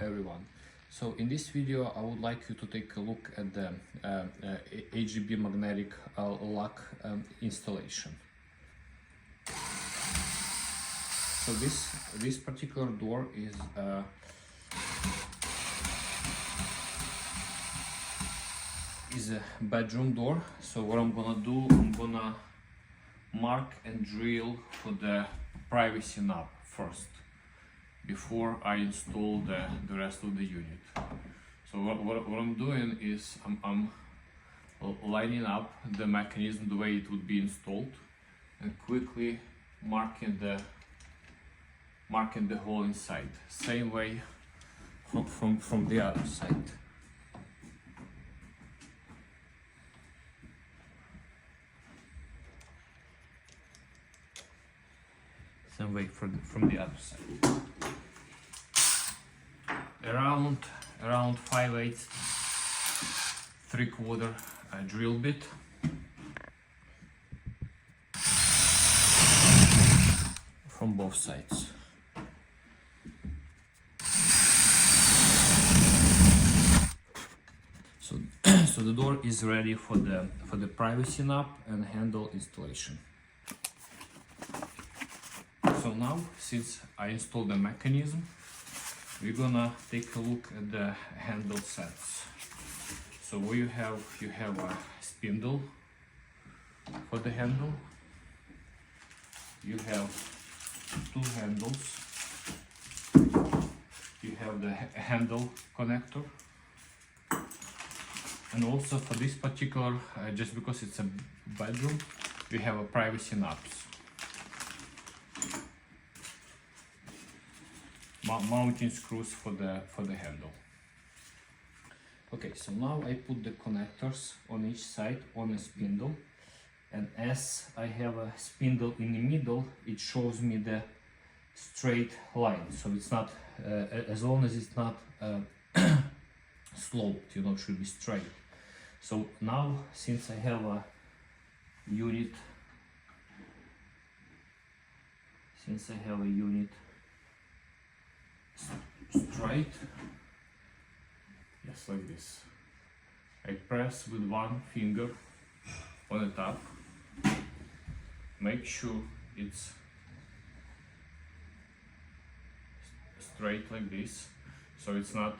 everyone. So in this video I would like you to take a look at the AGB magnetic lock installation. So this particular door is a bedroom door. So what I'm gonna do, I'm gonna mark and drill for the privacy knob first before I install the rest of the unit. So what I'm doing is I'm lining up the mechanism the way it would be installed and quickly marking the hole inside. Same way from the other side. Same way from the other side. Around 5/8, 3/4 drill bit. From both sides. So the door is ready for the privacy knob and handle installation. So now, since I installed the mechanism, we're gonna take a look at the handle sets. So what you have a spindle for the handle. You have two handles. You have the handle connector. And also for this particular, just because it's a bedroom, we have a privacy knobs. Mounting screws for the handle. Okay, so now I put the connectors on each side on a spindle, and as I have a spindle in the middle, it shows me the straight line. So it's not as long as it's not sloped, it should be straight. So now, since I have a unit, straight, just like this, I press with one finger on the top, make sure it's straight like this, so it's not,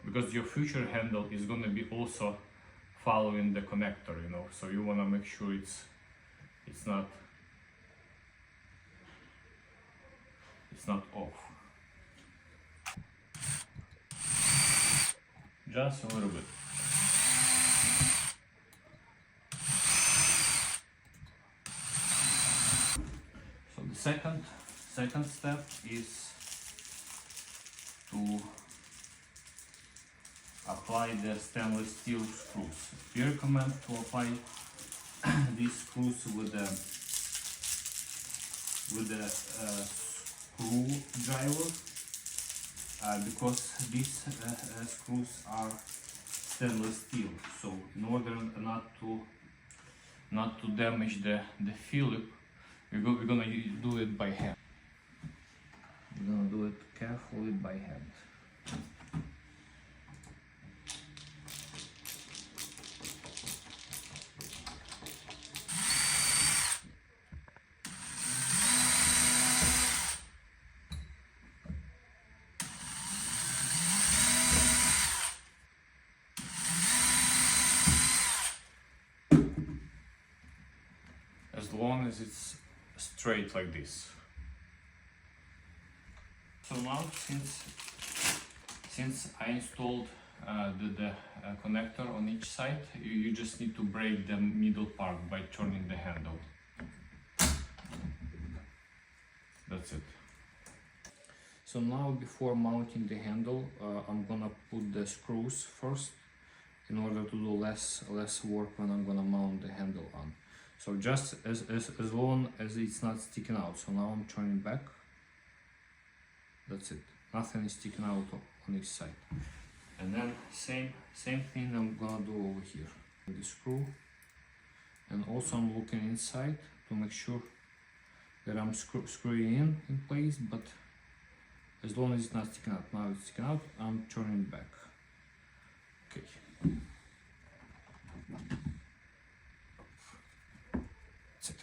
because your future handle is going to be also following the connector, so you want to make sure it's not off. Just a little bit. So the second step is to apply the stainless steel screws. We recommend to apply these screws with the screwdriver because these screws are stainless steel. So in order not to damage the Philip, we're gonna do it by hand. We're gonna do it carefully by hand. As long as it's straight like this. So now, since I installed the connector on each side, you just need to break the middle part by turning the handle. That's it. So now, before mounting the handle, I'm gonna put the screws first in order to do less work when I'm gonna mount the handle on. So just as long as it's not sticking out. So now I'm turning back. That's it. Nothing is sticking out on each side. And then same thing I'm gonna do over here with the screw. And also I'm looking inside to make sure that I'm screwing in place, but as long as it's not sticking out. Now it's sticking out, I'm turning back. Okay. That's it.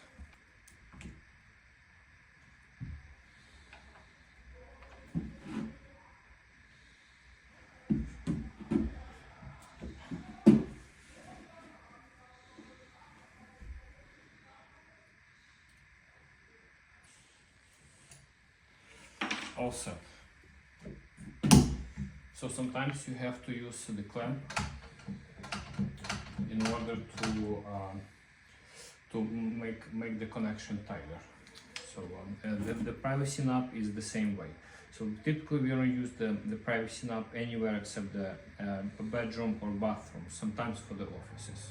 All set. So sometimes you have to use the clamp in order to make the connection tighter. So the privacy knob is the same way. So typically we don't use the privacy knob anywhere except the bedroom or bathroom, sometimes for the offices.